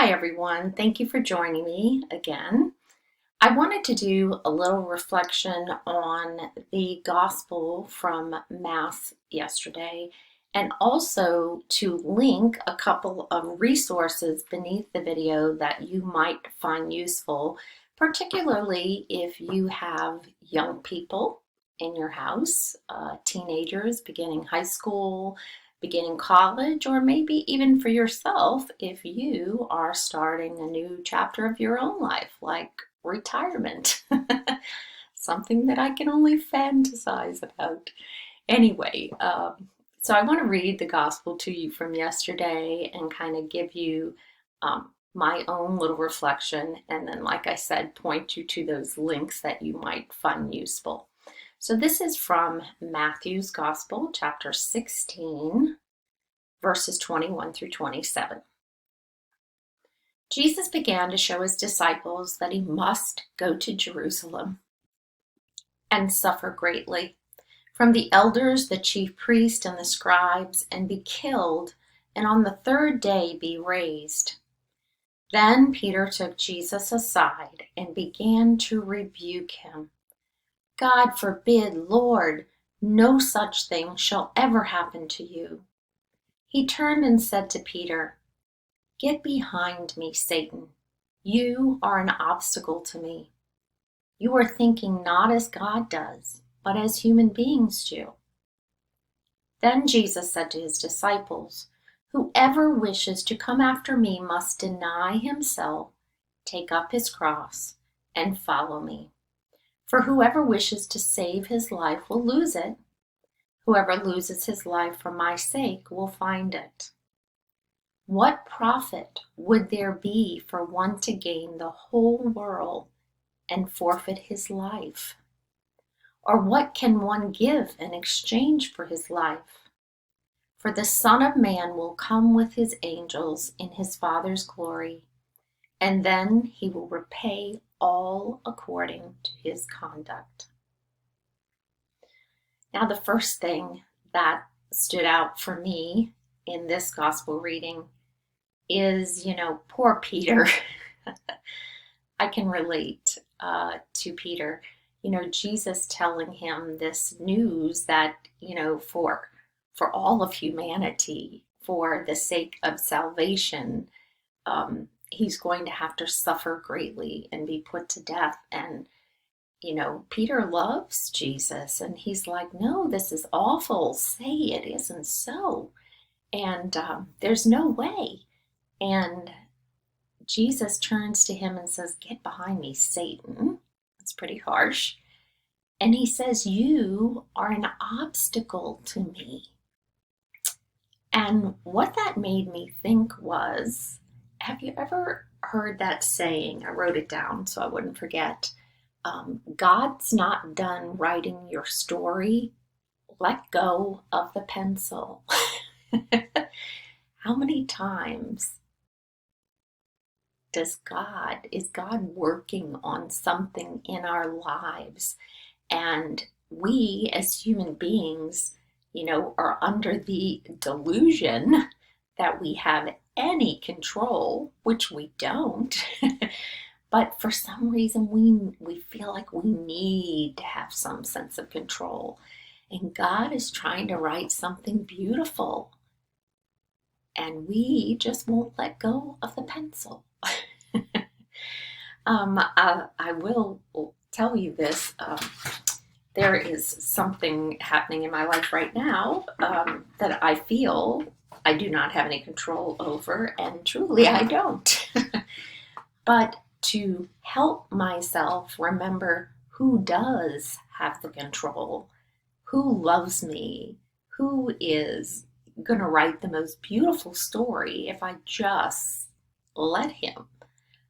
Hi, everyone. Thank you for joining me again. I wanted to do a little reflection on the gospel from Mass yesterday and also to link a couple of resources beneath the video that you might find useful, particularly if you have young people in your house, teenagers beginning high school, beginning college, or maybe even for yourself if you are starting a new chapter of your own life, like retirement. Something that I can only fantasize about. Anyway, so I want to read the gospel to you from yesterday and kind of give you my own little reflection. And then, like I said, point you to those links that you might find useful. So this is from Matthew's Gospel, chapter 16, verses 21 through 27. Jesus began to show his disciples that he must go to Jerusalem and suffer greatly from the elders, the chief priests, and the scribes, and be killed, and on the third day be raised. Then Peter took Jesus aside and began to rebuke him. God forbid, Lord, no such thing shall ever happen to you. He turned and said to Peter, Get behind me, Satan. You are an obstacle to me. You are thinking not as God does, but as human beings do. Then Jesus said to his disciples, Whoever wishes to come after me must deny himself, take up his cross, and follow me. For whoever wishes to save his life will lose it. Whoever loses his life for my sake will find it. What profit would there be for one to gain the whole world and forfeit his life? Or what can one give in exchange for his life? For the Son of Man will come with his angels in his Father's glory, and then he will repay all according to his conduct. Now, the first thing that stood out for me in this gospel reading is, poor Peter. I can relate to Peter. Jesus telling him this news that, for all of humanity, for the sake of salvation, he's going to have to suffer greatly and be put to death. And, Peter loves Jesus, and he's like, no, this is awful. Say it isn't so. And there's no way. And Jesus turns to him and says, Get behind me, Satan. That's pretty harsh. And he says, You are an obstacle to me. And what that made me think was, have you ever heard that saying? I wrote it down so I wouldn't forget. God's not done writing your story. Let go of the pencil. How many times is God working on something in our lives? And we as human beings, are under the delusion that we have any control, which we don't. But for some reason, we feel like we need to have some sense of control. And God is trying to write something beautiful. And we just won't let go of the pencil. I will tell you this. There is something happening in my life right now that I feel I do not have any control over, and truly I don't. But to help myself remember who does have the control, who loves me, who is going to write the most beautiful story if I just let him.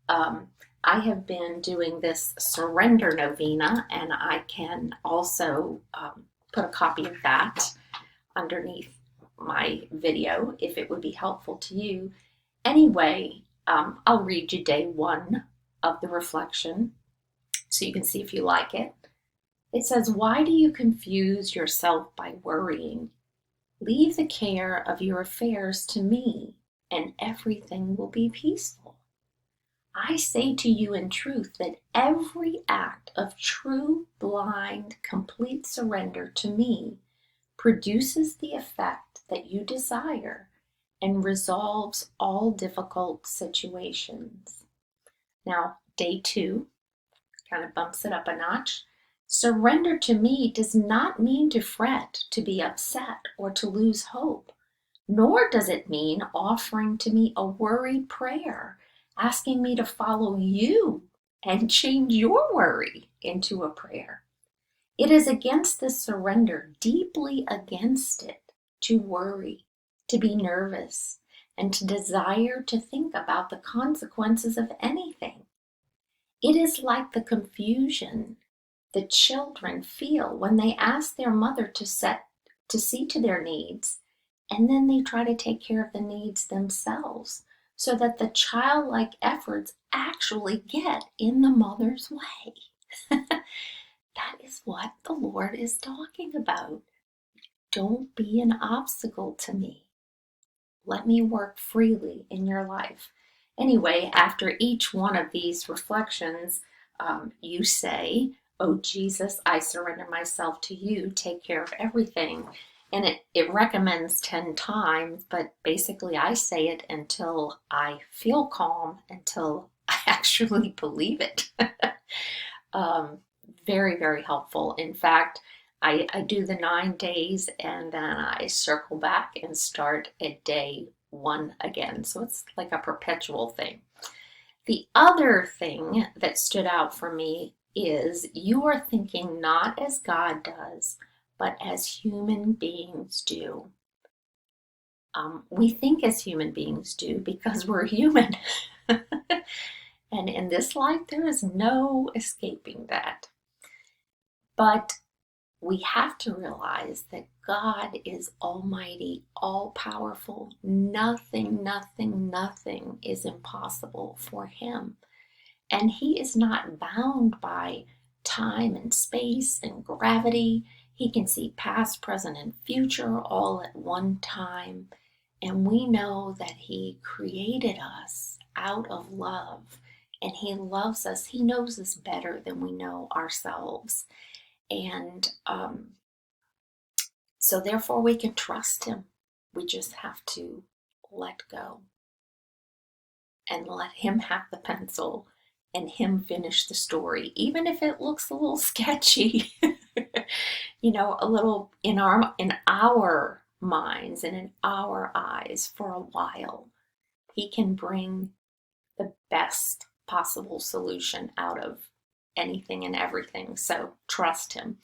I have been doing this surrender novena, and I can also put a copy of that underneath my video if it would be helpful to you. Anyway, I'll read you day one of the reflection so you can see if you like it. It says, Why do you confuse yourself by worrying? Leave the care of your affairs to me, and everything will be peaceful. I say to you in truth that every act of true, blind, complete surrender to me produces the effect that you desire and resolves all difficult situations. Now, day 2 kind of bumps it up a notch. Surrender to me does not mean to fret, to be upset, or to lose hope, nor does it mean offering to me a worried prayer, asking me to follow you and change your worry into a prayer. It is against this surrender, deeply against it, to worry, to be nervous, and to desire to think about the consequences of anything. It is like the confusion the children feel when they ask their mother to see to their needs, and then they try to take care of the needs themselves, so that the childlike efforts actually get in the mother's way. That is what the Lord is talking about. Don't be an obstacle to me. Let me work freely in your life. Anyway, after each one of these reflections, you say, "Oh Jesus, I surrender myself to you. Take care of everything." And it recommends 10 times, but basically I say it until I feel calm, until I actually believe it. Very, very helpful. In fact, I do the 9 days and then I circle back and start at day 1 again. So it's like a perpetual thing. The other thing that stood out for me is you are thinking not as God does, but as human beings do. We think as human beings do because we're human. And in this life, there is no escaping that. But we have to realize that God is almighty, all powerful. Nothing, nothing, nothing is impossible for him. And he is not bound by time and space and gravity. He can see past, present, and future all at one time. And we know that he created us out of love. And he loves us. He knows us better than we know ourselves. And so therefore we can trust him. We just have to let go and let him have the pencil and him finish the story, even if it looks a little sketchy, a little in our minds and in our eyes for a while. He can bring the best possible solution out of anything and everything. So trust him.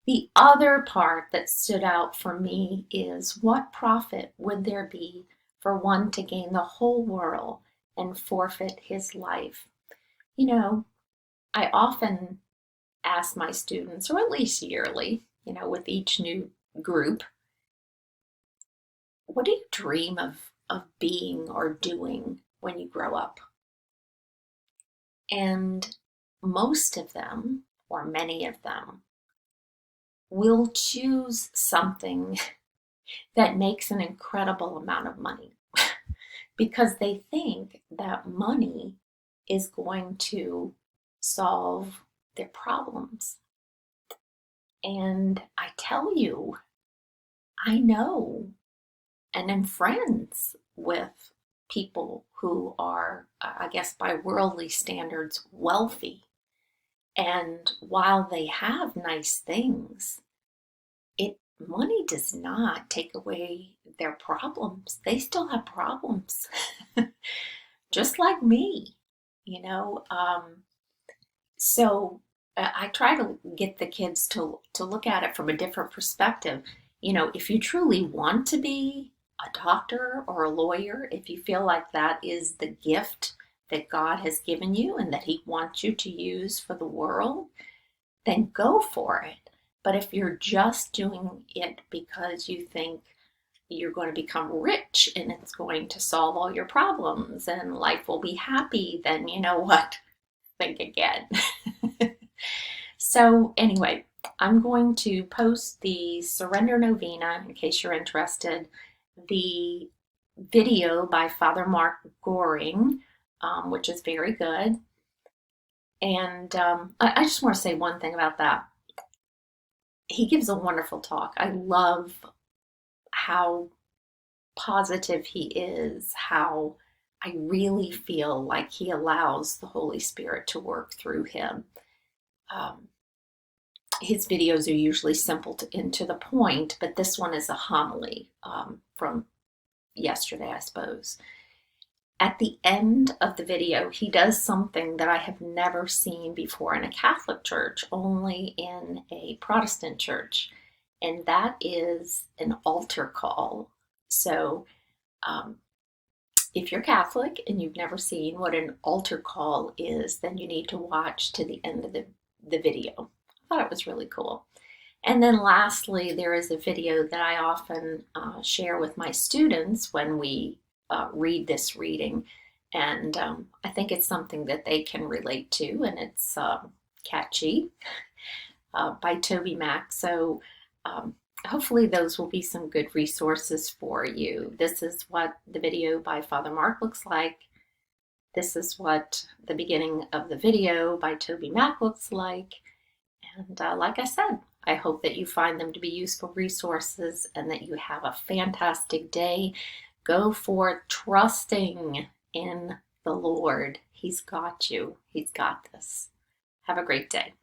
The other part that stood out for me is, what profit would there be for one to gain the whole world and forfeit his life? I often ask my students, or at least yearly, with each new group, what do you dream of being or doing when you grow up? And most of them, or many of them, will choose something that makes an incredible amount of money because they think that money is going to solve their problems. And I tell you, I know and am friends with people who are, I guess by worldly standards, wealthy. And while they have nice things, money does not take away their problems. They still have problems, just like me, you know. So I try to get the kids to look at it from a different perspective. If you truly want to be a doctor or a lawyer, if you feel like that is the gift that God has given you and that he wants you to use for the world, then go for it. But if you're just doing it because you think you're going to become rich and it's going to solve all your problems and life will be happy, then you know what? Think again. So anyway, I'm going to post the Surrender Novena in case you're interested. The video by Father Mark Goring which is very good. And I just want to say one thing about that. He gives a wonderful talk. I love how positive he is, how I really feel like he allows the Holy Spirit to work through him. Um, his videos are usually simple and to the point, but this one is a homily from yesterday, I suppose. At the end of the video, he does something that I have never seen before in a Catholic church, only in a Protestant church, and that is an altar call. So if you're Catholic and you've never seen what an altar call is, then you need to watch to the end of the video. I thought it was really cool. And then lastly, there is a video that I often share with my students when we read this reading. And I think it's something that they can relate to, and it's catchy by TobyMac. So hopefully those will be some good resources for you. This is what the video by Father Mark looks like. This is what the beginning of the video by TobyMac looks like. And like I said, I hope that you find them to be useful resources and that you have a fantastic day. Go forth trusting in the Lord. He's got you. He's got this. Have a great day.